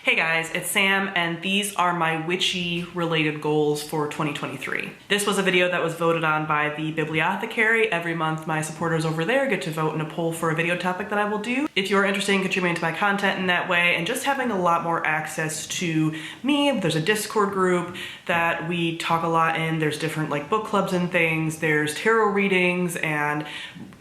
Hey guys, it's Sam, and these are my witchy related goals for 2023. This was a video that was voted on by the Bibliothecary. Every month my supporters over there get to vote in a poll for a video topic that I will do. If you're interested in contributing to my content in that way and just having a lot more access to me, there's a Discord group that we talk a lot in. There's different like book clubs and things. There's tarot readings and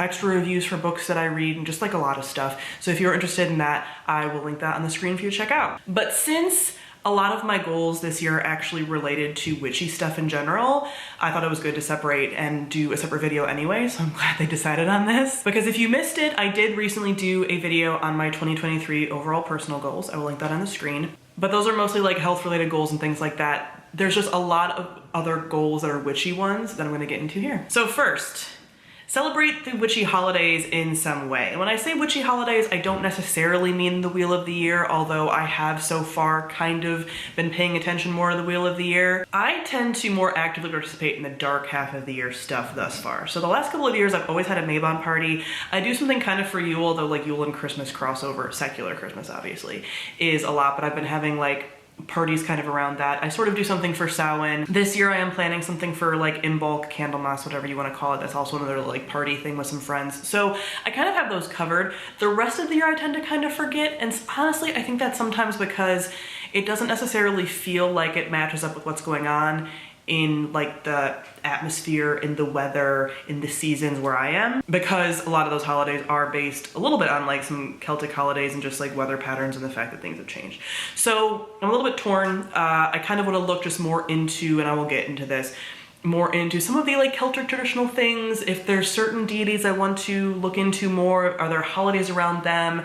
extra reviews for books that I read and just like a lot of stuff. So if you're interested in that, I will link that on the screen for you to check out. But since a lot of my goals this year are actually related to witchy stuff in general, I thought it was good to separate and do a separate video anyway, so I'm glad they decided on this. Because if you missed it, I did recently do a video on my 2023 overall personal goals. I will link that on the screen. But those are mostly like health related goals and things like that. There's just a lot of other goals that are witchy ones that I'm gonna get into here. So first, celebrate the witchy holidays in some way. And when I say witchy holidays, I don't necessarily mean the Wheel of the Year, although I have so far kind of been paying attention more to the Wheel of the Year. I tend to more actively participate in the dark half of the year stuff thus far. So the last couple of years, I've always had a Mabon party. I do something kind of for Yule, though like Yule and Christmas crossover, secular Christmas obviously, is a lot, but I've been having like parties kind of around that. I sort of do something for Samhain. This year I am planning something for like Imbolc, Candlemas, whatever you want to call it. That's also another like party thing with some friends. So I kind of have those covered. The rest of the year I tend to kind of forget, and honestly I think that's sometimes because it doesn't necessarily feel like it matches up with what's going on in like the atmosphere, in the weather, in the seasons where I am, because a lot of those holidays are based a little bit on like some Celtic holidays and just like weather patterns and the fact that things have changed. So I'm a little bit torn. I kind of want to look just more into, and I will get into this, more into some of the like Celtic traditional things. If there's certain deities I want to look into more, are there holidays around them?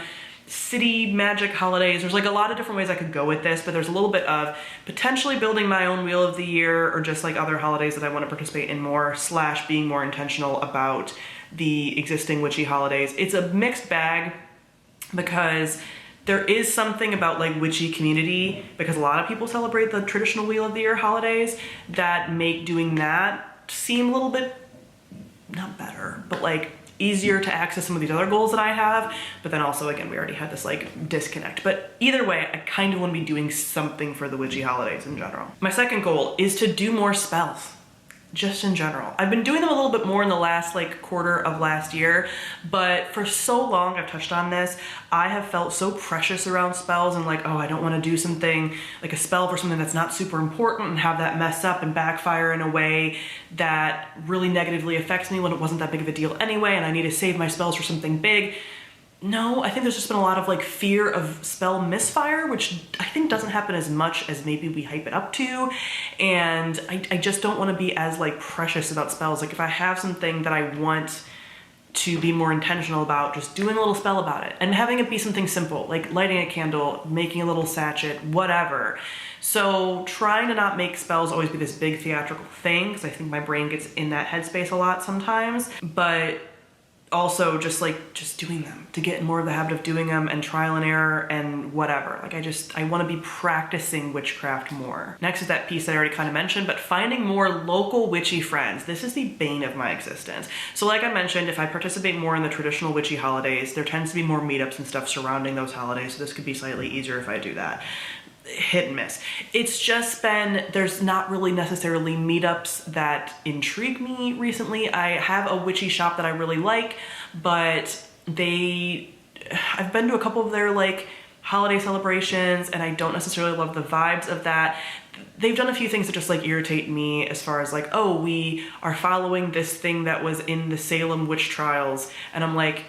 City magic holidays. There's like a lot of different ways I could go with this, but there's a little bit of potentially building my own Wheel of the Year or just like other holidays that I want to participate in more, / being more intentional about the existing witchy holidays. It's a mixed bag because there is something about like witchy community, because a lot of people celebrate the traditional Wheel of the Year holidays, that make doing that seem a little bit, not better, but like easier to access some of these other goals that I have. But then also, again, we already had this like disconnect. But either way, I kind of want to be doing something for the witchy holidays in general. My second goal is to do more spells, just in general. I've been doing them a little bit more in the last like quarter of last year, but for so long, I've touched on this, I have felt so precious around spells and like, oh, I don't want to do something like a spell for something that's not super important and have that mess up and backfire in a way that really negatively affects me when it wasn't that big of a deal anyway, and I need to save my spells for something big. No, I think there's just been a lot of like fear of spell misfire, which I think doesn't happen as much as maybe we hype it up to. And I just don't want to be as like precious about spells. Like if I have something that I want to be more intentional about, just doing a little spell about it and having it be something simple, like lighting a candle, making a little sachet, whatever. So trying to not make spells always be this big theatrical thing, because I think my brain gets in that headspace a lot sometimes, but also just doing them, to get in more of the habit of doing them and trial and error and whatever. Like I want to be practicing witchcraft more. Next is that piece that I already kind of mentioned, but finding more local witchy friends. This is the bane of my existence. So like I mentioned, if I participate more in the traditional witchy holidays, there tends to be more meetups and stuff surrounding those holidays, so this could be slightly easier if I do that. Hit and miss. It's just been, there's not really necessarily meetups that intrigue me recently. I have a witchy shop that I really like, but I've been to a couple of their like holiday celebrations and I don't necessarily love the vibes of that. They've done a few things that just like irritate me, as far as like, oh, we are following this thing that was in the Salem witch trials, and I'm like,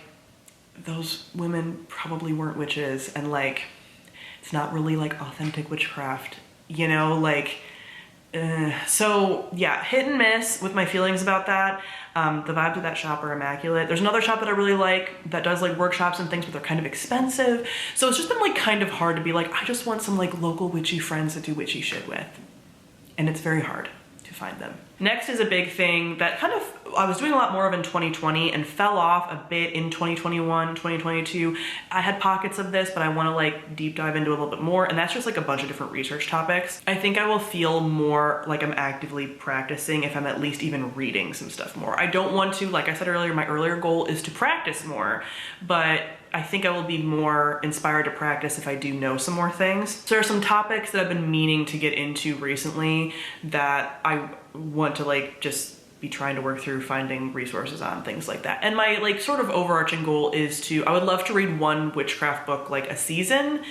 those women probably weren't witches, and like it's not really like authentic witchcraft, you know, like, so yeah, hit and miss with my feelings about that. The vibes of that shop are immaculate. There's another shop that I really like that does like workshops and things, but they're kind of expensive. So it's just been like kind of hard to be like, I just want some like local witchy friends to do witchy shit with. And it's very hard to find them. Next is a big thing that kind of I was doing a lot more of in 2020 and fell off a bit in 2021, 2022. I had pockets of this, but I want to like deep dive into a little bit more, and that's just like a bunch of different research topics. I think I will feel more like I'm actively practicing if I'm at least even reading some stuff more. I don't want to, like I said earlier, my earlier goal is to practice more, but I think I will be more inspired to practice if I do know some more things. So there are some topics that I've been meaning to get into recently that I want to like just be trying to work through finding resources on, things like that. And my like sort of overarching goal is I would love to read one witchcraft book like a season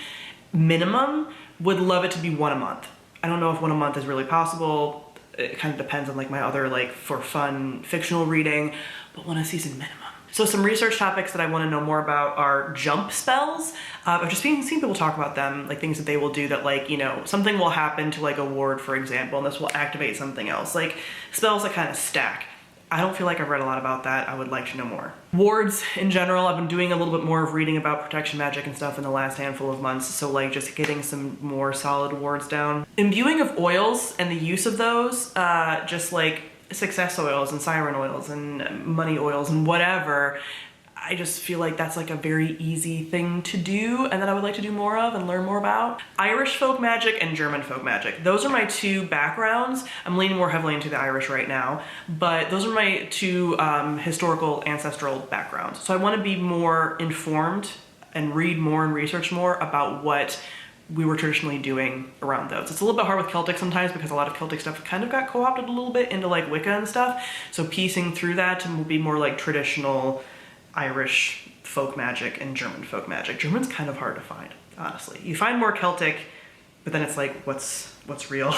minimum. Would love it to be one a month. I don't know if one a month is really possible. It kind of depends on like my other like for fun fictional reading, but one a season minimum. So some research topics that I want to know more about are jump spells. I've just seen people talk about them, like things that they will do that like, you know, something will happen to like a ward, for example, and this will activate something else. Like spells that kind of stack. I don't feel like I've read a lot about that. I would like to know more. Wards in general, I've been doing a little bit more of reading about protection magic and stuff in the last handful of months, so like just getting some more solid wards down. Imbuing of oils and the use of those, just like success oils and siren oils and money oils and whatever. I just feel like that's like a very easy thing to do and that I would like to do more of and learn more about. Irish folk magic and German folk magic. Those are my two backgrounds. I'm leaning more heavily into the Irish right now, but those are my two historical ancestral backgrounds. So I want to be more informed and read more and research more about what we were traditionally doing around those. It's a little bit hard with Celtic sometimes because a lot of Celtic stuff kind of got co-opted a little bit into like Wicca and stuff. So piecing through that to be more like traditional Irish folk magic and German folk magic. German's kind of hard to find, honestly. You find more Celtic, but then it's like, what's real?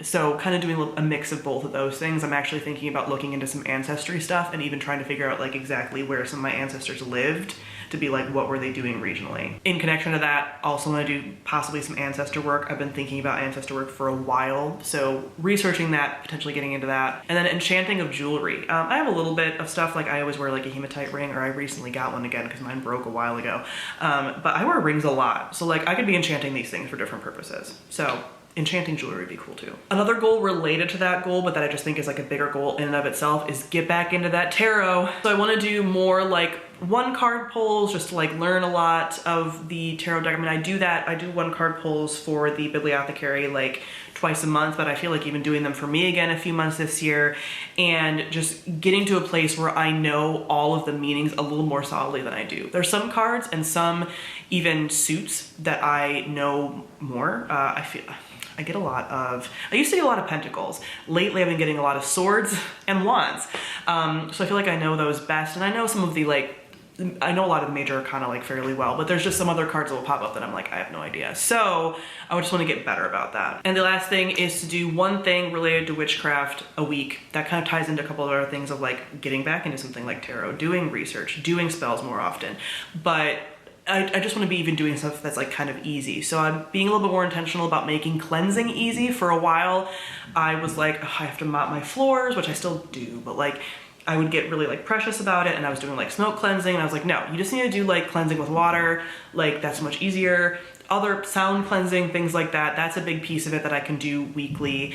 So kind of doing a mix of both of those things. I'm actually thinking about looking into some ancestry stuff and even trying to figure out like exactly where some of my ancestors lived to be like, what were they doing regionally? In connection to that, also want to do possibly some ancestor work. I've been thinking about ancestor work for a while, so researching that, potentially getting into that. And then enchanting of jewelry. I have a little bit of stuff, like I always wear like a hematite ring, or I recently got one again because mine broke a while ago. But I wear rings a lot, so like I could be enchanting these things for different purposes. So enchanting jewelry would be cool too. Another goal related to that goal, but that I just think is like a bigger goal in and of itself, is get back into that tarot. So I want to do more like one card pulls just to like learn a lot of the tarot deck. I mean, I do that. I do one card pulls for the bibliothecary like twice a month, but I feel like even doing them for me again a few months this year, and just getting to a place where I know all of the meanings a little more solidly than I do. There's some cards and some even suits that I know more. I get a lot of, I used to get a lot of pentacles. Lately I've been getting a lot of swords and wands. So I feel like I know those best, and I know some of the like, I know a lot of the major arcana like fairly well, but there's just some other cards that will pop up that I'm like, I have no idea. So I would just want to get better about that. And the last thing is to do one thing related to witchcraft a week. That kind of ties into a couple of other things of like getting back into something like tarot, doing research, doing spells more often. But I just want to be even doing stuff that's like kind of easy. So I'm being a little bit more intentional about making cleansing easy. For a while, I was like, oh, I have to mop my floors, which I still do, but like I would get really like precious about it, and I was doing like smoke cleansing, and I was like, no, you just need to do like cleansing with water. Like that's much easier. Other sound cleansing, things like that, that's a big piece of it that I can do weekly.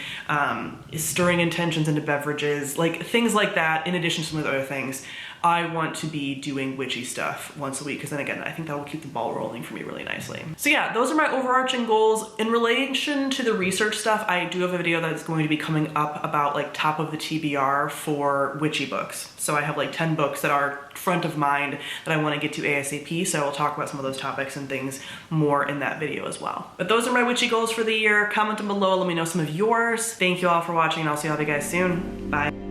Stirring intentions into beverages, like things like that, in addition to some of the other things. I want to be doing witchy stuff once a week, because then again, I think that will keep the ball rolling for me really nicely. So yeah, those are my overarching goals. In relation to the research stuff, I do have a video that's going to be coming up about like top of the TBR for witchy books. So I have like 10 books that are front of mind that I want to get to ASAP, so I'll talk about some of those topics and things more in that video as well. But those are my witchy goals for the year. Comment them below, let me know some of yours. Thank you all for watching, and I'll see all of you guys soon. Bye.